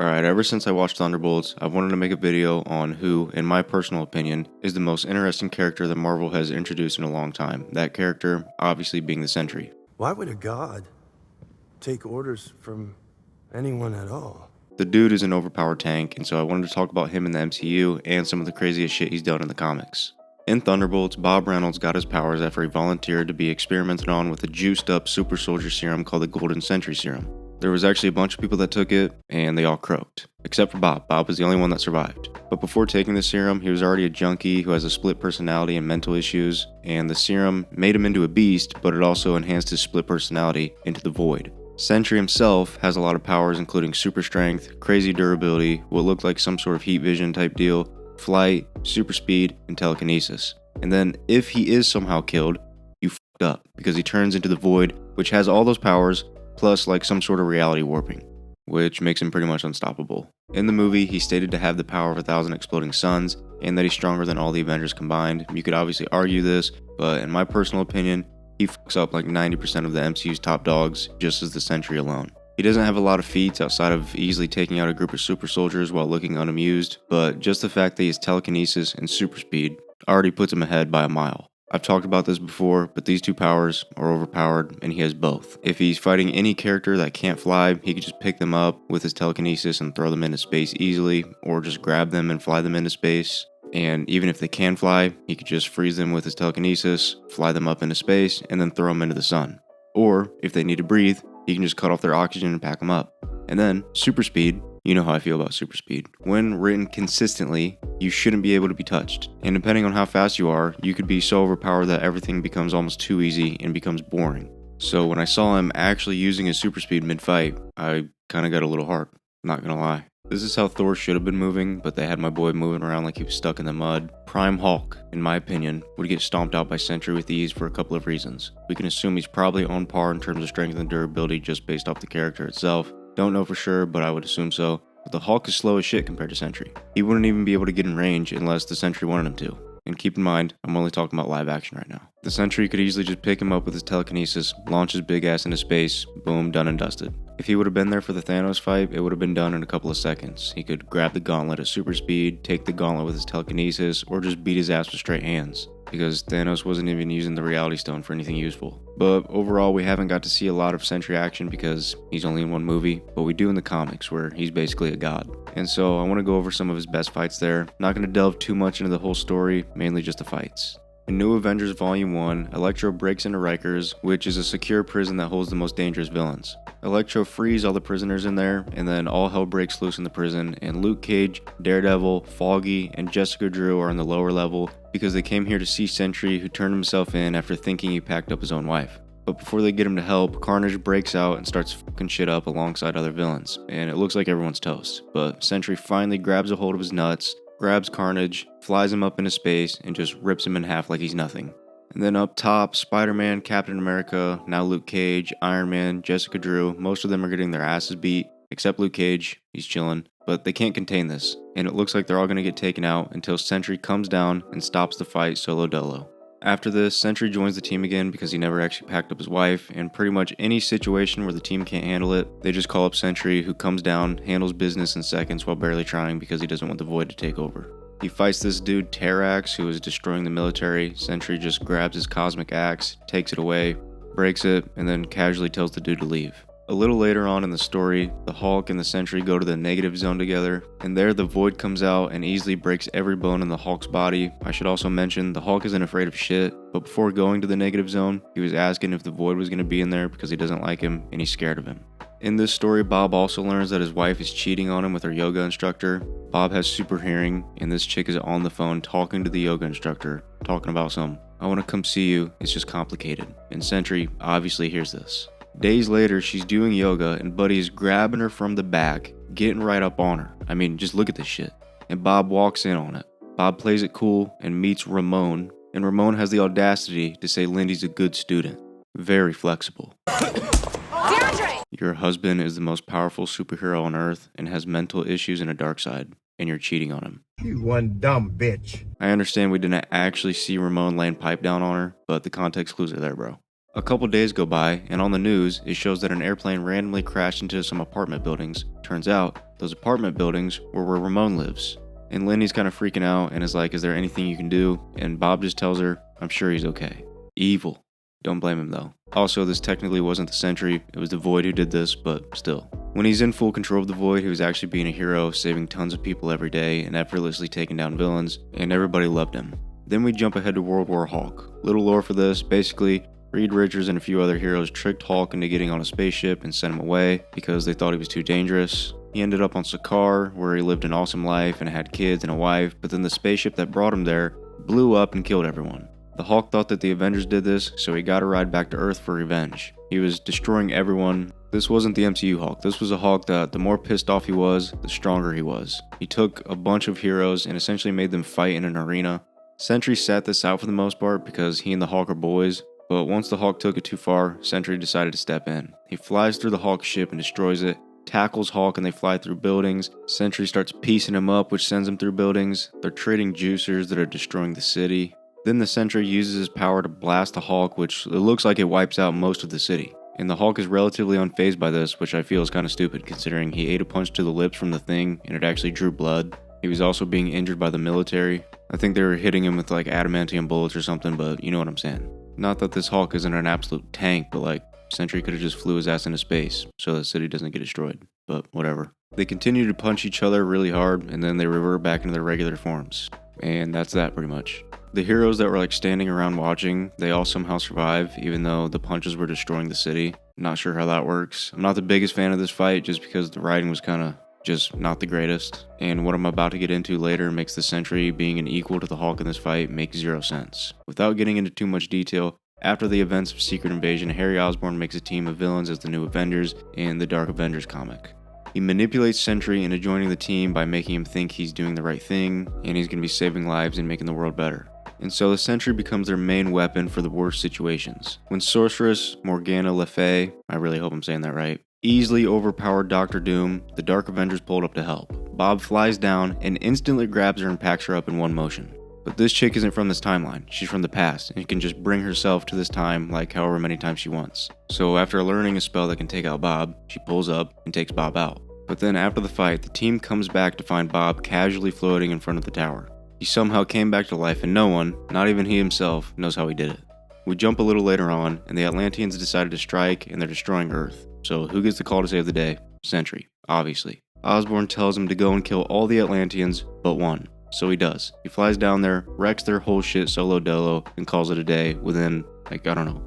Alright, ever since I watched Thunderbolts, I've wanted to make a video on who, in my personal opinion, is the most interesting character that Marvel has introduced in a long time. That character, obviously, being the Sentry. Why would a god take orders from anyone at all? The dude is an overpowered tank, and so I wanted to talk about him in the MCU and some of the craziest shit he's done in the comics. In Thunderbolts, Bob Reynolds got his powers after he volunteered to be experimented on with a juiced up super soldier serum called the Golden Sentry Serum. There was actually a bunch of people that took it, and they all croaked. Except for Bob. Bob was the only one that survived. But before taking the serum, he was already a junkie who has a split personality and mental issues, and the serum made him into a beast, but it also enhanced his split personality into the Void. Sentry himself has a lot of powers, including super strength, crazy durability, what looked like some sort of heat vision type deal, flight, super speed, and telekinesis. And then, if he is somehow killed, you fucked up, because he turns into the Void, which has all those powers, plus like some sort of reality warping, which makes him pretty much unstoppable. In the movie, he's stated to have the power of 1,000 exploding suns, and that he's stronger than all the Avengers combined. You could obviously argue this, but in my personal opinion, he fucks up like 90% of the MCU's top dogs just as the Sentry alone. He doesn't have a lot of feats outside of easily taking out a group of super soldiers while looking unamused, but just the fact that he has telekinesis and super speed already puts him ahead by a mile. I've talked about this before, but these two powers are overpowered, and he has both. If he's fighting any character that can't fly, he could just pick them up with his telekinesis and throw them into space easily, or just grab them and fly them into space. And even if they can fly, he could just freeze them with his telekinesis, fly them up into space, and then throw them into the sun. Or, if they need to breathe, he can just cut off their oxygen and pack them up. And then, super speed. You know how I feel about super speed. When written consistently, you shouldn't be able to be touched. And depending on how fast you are, you could be so overpowered that everything becomes almost too easy and becomes boring. So when I saw him actually using his super speed mid-fight, I kinda got a little hard, not gonna lie. This is how Thor should have been moving, but they had my boy moving around like he was stuck in the mud. Prime Hulk, in my opinion, would get stomped out by Sentry with ease for a couple of reasons. We can assume he's probably on par in terms of strength and durability just based off the character itself. Don't know for sure, but I would assume so. But the Hulk is slow as shit compared to Sentry. He wouldn't even be able to get in range unless the Sentry wanted him to. And keep in mind, I'm only talking about live action right now. The Sentry could easily just pick him up with his telekinesis, launch his big ass into space, boom, done and dusted. If he would have been there for the Thanos fight, it would have been done in a couple of seconds. He could grab the gauntlet at super speed, take the gauntlet with his telekinesis, or just beat his ass with straight hands, because Thanos wasn't even using the Reality Stone for anything useful. But overall, we haven't got to see a lot of Sentry action because he's only in one movie, but we do in the comics where he's basically a god. And so I want to go over some of his best fights there. Not going to delve too much into the whole story, mainly just the fights. In New Avengers Volume 1, Electro breaks into Rikers, which is a secure prison that holds the most dangerous villains. Electro frees all the prisoners in there, and then all hell breaks loose in the prison, and Luke Cage, Daredevil, Foggy, and Jessica Drew are on the lower level because they came here to see Sentry, who turned himself in after thinking he packed up his own wife. But before they get him to help, Carnage breaks out and starts fucking shit up alongside other villains, and it looks like everyone's toast. But Sentry finally grabs a hold of his nuts, grabs Carnage, flies him up into space, and just rips him in half like he's nothing. And then up top, Spider-Man, Captain America, now Luke Cage, Iron Man, Jessica Drew, most of them are getting their asses beat, except Luke Cage, he's chilling. But they can't contain this, and it looks like they're all going to get taken out until Sentry comes down and stops the fight solo dolo. After this, Sentry joins the team again because he never actually packed up his wife, and pretty much any situation where the team can't handle it, they just call up Sentry, who comes down, handles business in seconds while barely trying because he doesn't want the Void to take over. He fights this dude Terrax, who is destroying the military. Sentry just grabs his cosmic axe, takes it away, breaks it, and then casually tells the dude to leave. A little later on in the story, the Hulk and the Sentry go to the negative zone together, and there the Void comes out and easily breaks every bone in the Hulk's body. I should also mention, the Hulk isn't afraid of shit, but before going to the negative zone, he was asking if the Void was going to be in there because he doesn't like him and he's scared of him. In this story, Bob also learns that his wife is cheating on him with her yoga instructor. Bob has super hearing, and this chick is on the phone talking to the yoga instructor, talking about some, "I want to come see you, it's just complicated." And Sentry obviously hears this. Days later, she's doing yoga, and Buddy is grabbing her from the back, getting right up on her. I mean, just look at this shit. And Bob walks in on it. Bob plays it cool and meets Ramon, and Ramon has the audacity to say Lindy's a good student. Very flexible. Your husband is the most powerful superhero on Earth and has mental issues and a dark side, and you're cheating on him. You one dumb bitch. I understand we didn't actually see Ramon laying pipe down on her, but the context clues are there, bro. A couple days go by, and on the news, it shows that an airplane randomly crashed into some apartment buildings. Turns out, those apartment buildings were where Ramon lives. And Lindy's kind of freaking out and is like, is there anything you can do? And Bob just tells her, I'm sure he's okay. Evil. Don't blame him though. Also, this technically wasn't the Sentry, it was the Void who did this, but still. When he's in full control of the Void, he was actually being a hero, saving tons of people every day and effortlessly taking down villains, and everybody loved him. Then we jump ahead to World War Hulk. Little lore for this, basically, Reed Richards and a few other heroes tricked Hulk into getting on a spaceship and sent him away because they thought he was too dangerous. He ended up on Sakaar, where he lived an awesome life and had kids and a wife, but then the spaceship that brought him there blew up and killed everyone. The Hulk thought that the Avengers did this, so he got a ride back to Earth for revenge. He was destroying everyone. This wasn't the MCU Hulk. This was a Hulk that the more pissed off he was, the stronger he was. He took a bunch of heroes and essentially made them fight in an arena. Sentry sat this out for the most part because he and the Hulk are boys, but once the Hulk took it too far, Sentry decided to step in. He flies through the Hulk ship and destroys it, tackles Hulk and they fly through buildings. Sentry starts piecing him up, which sends him through buildings. They're trading juicers that are destroying the city. Then the Sentry uses his power to blast the Hulk, which it looks like it wipes out most of the city. And the Hulk is relatively unfazed by this, which I feel is kind of stupid considering he ate a punch to the lips from the thing and it actually drew blood. He was also being injured by the military. I think they were hitting him with like adamantium bullets or something, but you know what I'm saying. Not that this Hulk isn't an absolute tank, but like, Sentry could have just flew his ass into space so the city doesn't get destroyed, but whatever. They continue to punch each other really hard, and then they revert back into their regular forms. And that's that pretty much. The heroes that were like standing around watching, they all somehow survive, even though the punches were destroying the city. Not sure how that works. I'm not the biggest fan of this fight just because the writing was kind of just not the greatest, and what I'm about to get into later makes the Sentry being an equal to the Hulk in this fight make zero sense. Without getting into too much detail, after the events of Secret Invasion, Harry Osborn makes a team of villains as the new Avengers in the Dark Avengers comic. He manipulates Sentry into joining the team by making him think he's doing the right thing, and he's going to be saving lives and making the world better. And so the Sentry becomes their main weapon for the worst situations. When Sorceress Morgana Le Fay, I really hope I'm saying that right, easily overpowered Doctor Doom, the Dark Avengers pulled up to help. Bob flies down and instantly grabs her and packs her up in one motion. But this chick isn't from this timeline, she's from the past, and can just bring herself to this time like however many times she wants. So after learning a spell that can take out Bob, she pulls up and takes Bob out. But then after the fight, the team comes back to find Bob casually floating in front of the tower. He somehow came back to life and no one, not even he himself, knows how he did it. We jump a little later on, and the Atlanteans decided to strike and they're destroying Earth. So who gets the call to save the day? Sentry, obviously. Osborn tells him to go and kill all the Atlanteans but one. So he does. He flies down there, wrecks their whole shit solo dolo, and calls it a day within,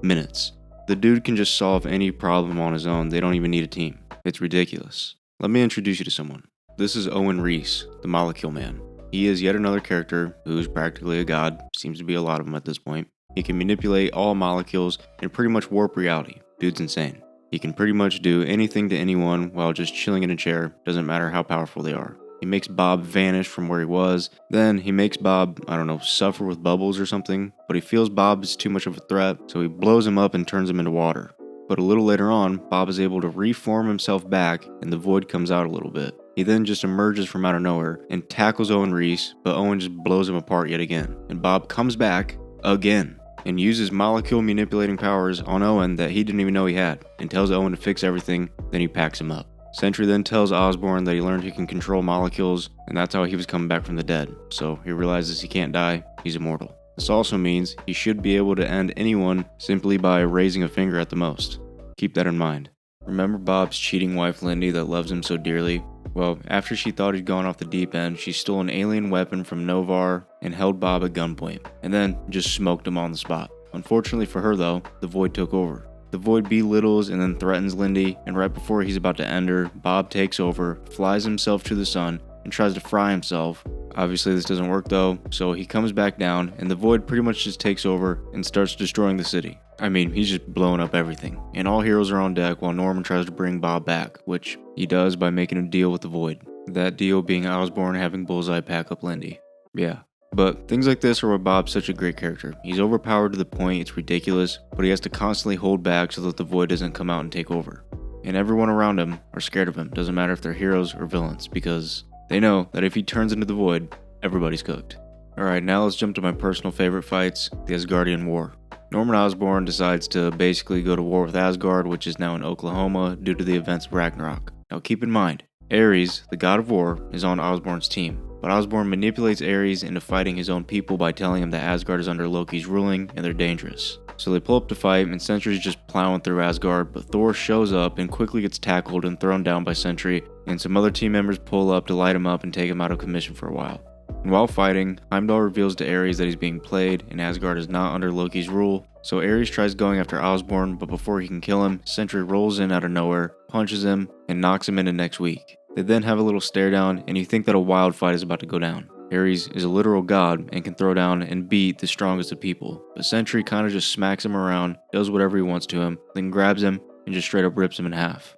minutes. The dude can just solve any problem on his own. They don't even need a team. It's ridiculous. Let me introduce you to someone. This is Owen Reese, the Molecule Man. He is yet another character who's practically a god. Seems to be a lot of them at this point. He can manipulate all molecules and pretty much warp reality. Dude's insane. He can pretty much do anything to anyone while just chilling in a chair, doesn't matter how powerful they are. He makes Bob vanish from where he was, then he makes Bob, suffer with bubbles or something, but he feels Bob is too much of a threat, so he blows him up and turns him into water. But a little later on, Bob is able to reform himself back and the void comes out a little bit. He then just emerges from out of nowhere and tackles Owen Reese, but Owen just blows him apart yet again. And Bob comes back again and uses molecule manipulating powers on Owen that he didn't even know he had, and tells Owen to fix everything, then he packs him up. Sentry then tells Osborn that he learned he can control molecules, and that's how he was coming back from the dead. So he realizes he can't die, he's immortal. This also means he should be able to end anyone simply by raising a finger at the most. Keep that in mind. Remember Bob's cheating wife Lindy that loves him so dearly? Well, after she thought he'd gone off the deep end, she stole an alien weapon from Novar and held Bob at gunpoint, and then just smoked him on the spot. Unfortunately for her though, the Void took over. The Void belittles and then threatens Lindy, and right before he's about to end her, Bob takes over, flies himself to the sun, and tries to fry himself. Obviously this doesn't work though, so he comes back down, and the Void pretty much just takes over and starts destroying the city. He's just blowing up everything, and all heroes are on deck while Norman tries to bring Bob back, which he does by making a deal with the Void. That deal being Osborn having Bullseye pack up Lindy. Yeah. But things like this are why Bob's such a great character. He's overpowered to the point it's ridiculous, but he has to constantly hold back so that the Void doesn't come out and take over. And everyone around him are scared of him, doesn't matter if they're heroes or villains, because they know that if he turns into the Void, everybody's cooked. Alright, now let's jump to my personal favorite fights, the Asgardian War. Norman Osborn decides to basically go to war with Asgard, which is now in Oklahoma due to the events of Ragnarok. Now keep in mind, Ares, the god of war, is on Osborn's team, but Osborn manipulates Ares into fighting his own people by telling him that Asgard is under Loki's ruling and they're dangerous. So they pull up to fight and Sentry's just plowing through Asgard, but Thor shows up and quickly gets tackled and thrown down by Sentry, and some other team members pull up to light him up and take him out of commission for a while. And while fighting, Heimdall reveals to Ares that he's being played and Asgard is not under Loki's rule, so Ares tries going after Osborn, but before he can kill him, Sentry rolls in out of nowhere, punches him, and knocks him into next week. They then have a little stare down, and you think that a wild fight is about to go down. Ares is a literal god and can throw down and beat the strongest of people, but Sentry kinda just smacks him around, does whatever he wants to him, then grabs him and just straight up rips him in half.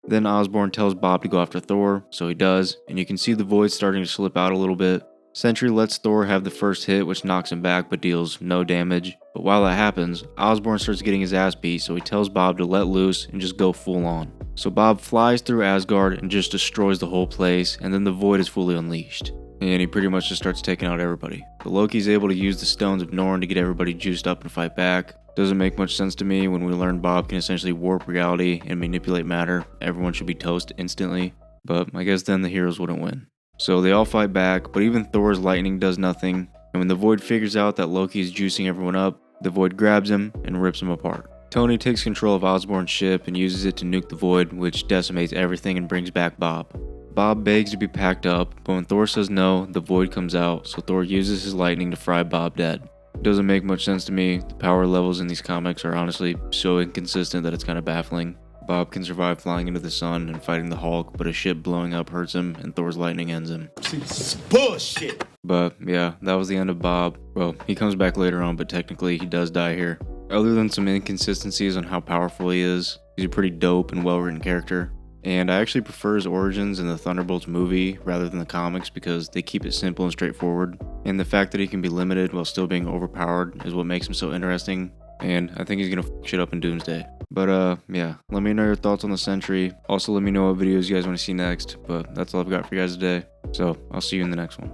Then Osborn tells Bob to go after Thor, so he does, and you can see the void starting to slip out a little bit. Sentry lets Thor have the first hit, which knocks him back but deals no damage. But while that happens, Osborn starts getting his ass beat, so he tells Bob to let loose and just go full on. So Bob flies through Asgard and just destroys the whole place, and then the void is fully unleashed. And he pretty much just starts taking out everybody. But Loki's able to use the stones of Norn to get everybody juiced up and fight back. Doesn't make much sense to me when we learn Bob can essentially warp reality and manipulate matter. Everyone should be toast instantly, but I guess then the heroes wouldn't win. So they all fight back, but even Thor's lightning does nothing, and when the Void figures out that Loki is juicing everyone up, the Void grabs him and rips him apart. Tony takes control of Osborn's ship and uses it to nuke the Void, which decimates everything and brings back Bob. Bob begs to be packed up, but when Thor says no, the Void comes out, so Thor uses his lightning to fry Bob dead. It doesn't make much sense to me. The power levels in these comics are honestly so inconsistent that it's kind of baffling. Bob can survive flying into the sun and fighting the Hulk, but a ship blowing up hurts him and Thor's lightning ends him. This is bullshit! But yeah, that was the end of Bob. Well, he comes back later on, but technically he does die here. Other than some inconsistencies on how powerful he is, he's a pretty dope and well-written character. And I actually prefer his origins in the Thunderbolts movie rather than the comics because they keep it simple and straightforward. And the fact that he can be limited while still being overpowered is what makes him so interesting. And I think he's gonna f shit up in Doomsday. But yeah, let me know your thoughts on the Sentry. Also let me know what videos you guys want to see next. But that's all I've got for you guys today. So I'll see you in the next one.